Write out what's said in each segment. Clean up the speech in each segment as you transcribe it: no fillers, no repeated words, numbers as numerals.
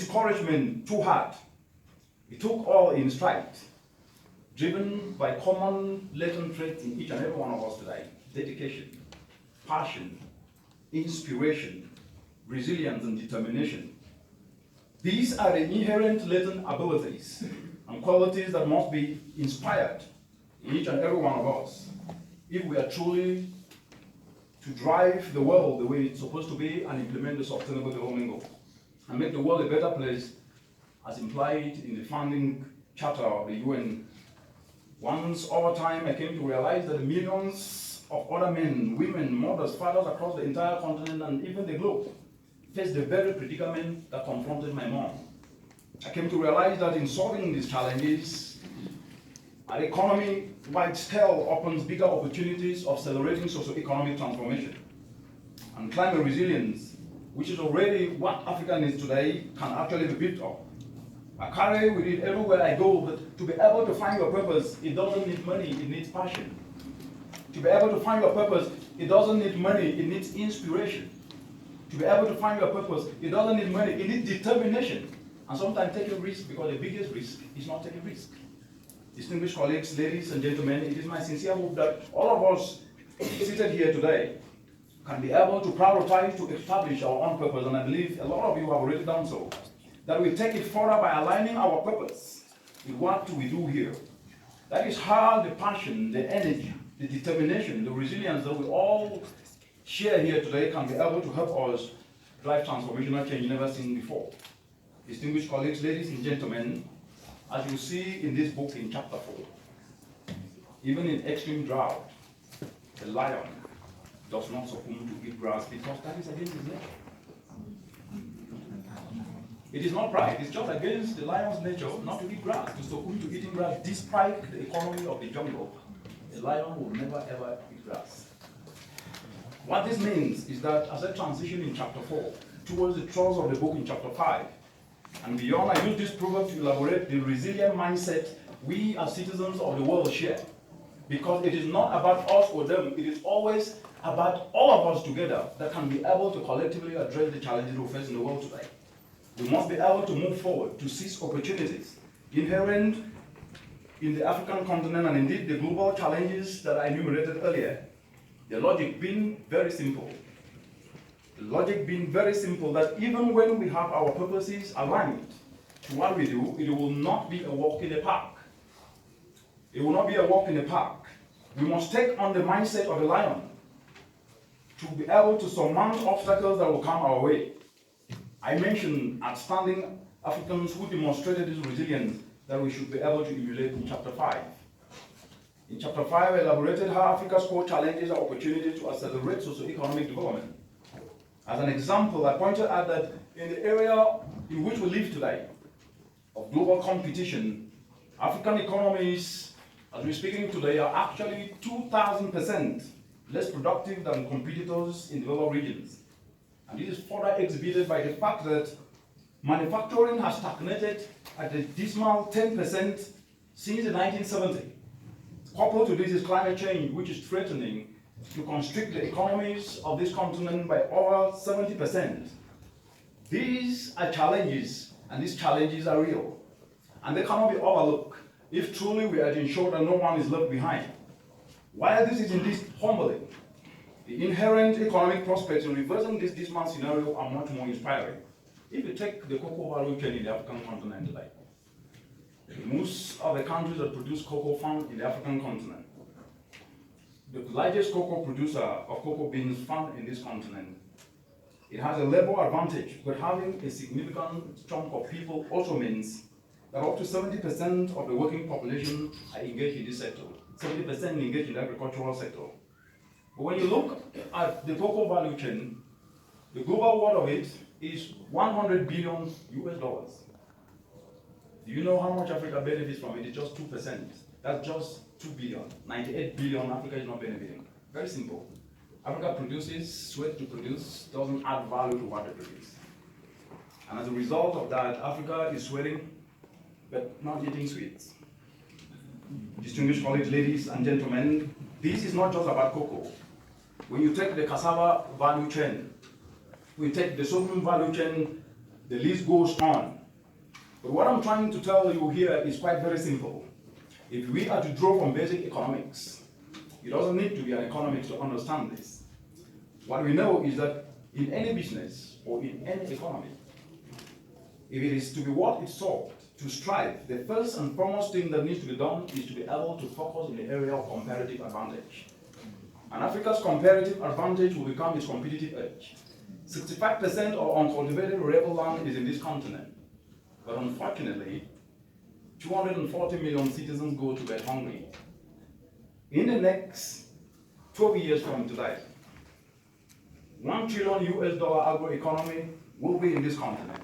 discouragement too hard. It took all in stride, driven by common latent traits in each and every one of us today: dedication, passion, inspiration, resilience, and determination. These are the inherent latent abilities and qualities that must be inspired in each and every one of us if we are truly to drive the world the way it's supposed to be and implement the sustainable development goals and make the world a better place as implied in the founding charter of the UN. Once over time, I came to realize that millions of other men, women, mothers, fathers across the entire continent and even the globe faced the very predicament that confronted my mom. I came to realize that in solving these challenges, an economy-wide scale opens bigger opportunities of accelerating socio-economic transformation. And climate resilience, which is already what Africa needs today, can actually be built up. I carry with it everywhere I go that to be able to find your purpose, it doesn't need money, it needs passion. To be able to find your purpose, it doesn't need money, it needs inspiration. To be able to find your purpose, it doesn't need money, it needs determination. And sometimes taking risk, because the biggest risk is not taking risk. Distinguished colleagues, ladies and gentlemen, it is my sincere hope that all of us seated here today can be able to prioritize to establish our own purpose, and I believe a lot of you have already done so. That we take it further by aligning our purpose with what we do here. That is how the passion, the energy, the determination, the resilience that we all share here today can be able to help us drive transformational change never seen before. Distinguished colleagues, ladies and gentlemen, as you see in this book in chapter 4, even in extreme drought, the lion does not succumb to eat grass because that is against his nature. It is not pride, it's just against the lion's nature not to eat grass, to succumb to eating grass despite the economy of the jungle. A lion will never ever eat grass. What this means is that as I transition in chapter 4 towards the thrust of the book in chapter 5 and beyond, I use this proverb to elaborate the resilient mindset we as citizens of the world share. Because it is not about us or them, it is always about all of us together that can be able to collectively address the challenges we face in the world today. We must be able to move forward, to seize opportunities inherent in the African continent and indeed the global challenges that I enumerated earlier. The logic being very simple. The logic being very simple that even when we have our purposes aligned to what we do, it will not be a walk in the park. It will not be a walk in the park. We must take on the mindset of a lion to be able to surmount obstacles that will come our way. I mentioned outstanding Africans who demonstrated this resilience that we should be able to emulate in chapter 5. In chapter 5, I elaborated how Africa's core challenges are opportunities to accelerate socio-economic development. As an example, I pointed out that in the area in which we live today, of global competition, African economies, as we're speaking today, are actually 2,000% less productive than competitors in developed regions. And this is further exhibited by the fact that manufacturing has stagnated at a dismal 10% since the 1970s. Coupled to this is climate change, which is threatening to constrict the economies of this continent by over 70%. These are challenges, and these challenges are real. And they cannot be overlooked if truly we are to ensure that no one is left behind. While this is indeed humbling, the inherent economic prospects in reversing this dismal scenario are much more inspiring. If you take the cocoa value chain in the African continent today, most of the countries that produce cocoa found in the African continent, the largest cocoa producer of cocoa beans found in this continent, it has a level advantage, but having a significant chunk of people also means that up to 70% of the working population are engaged in this sector, 70% engaged in the agricultural sector. But when you look at the cocoa value chain, the global worth of it is $100 billion US. Do you know how much Africa benefits from it? It's just 2%. That's just 2 billion. 98 billion Africa is not benefiting. Very simple. Africa produces, sweat to produce, doesn't add value to what they produce. And as a result of that, Africa is sweating, but not eating sweets. Distinguished colleagues, ladies and gentlemen, this is not just about cocoa. When you take the cassava value chain, we take the sorghum value chain, The list goes on. But what I'm trying to tell you here is quite very simple. If we are to draw from basic economics, it doesn't need to be an economist to understand this. What we know is that in any business or in any economy, if it is to be what it's sought, to strive, the first and foremost thing that needs to be done is to be able to focus in the area of comparative advantage. And Africa's comparative advantage will become its competitive edge. 65% of uncultivated arable land is in this continent. But unfortunately, 240 million citizens go to bed hungry. In the next 12 years from today, $1 trillion agroeconomy will be in this continent.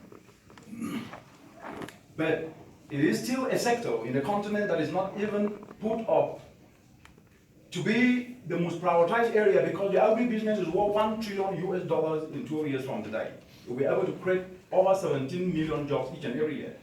But it is still a sector in the continent that is not even put up to be the most prioritized area, because the agribusiness is worth $1 trillion in 12 years from today. We'll be able to create over 17 million jobs each and every year.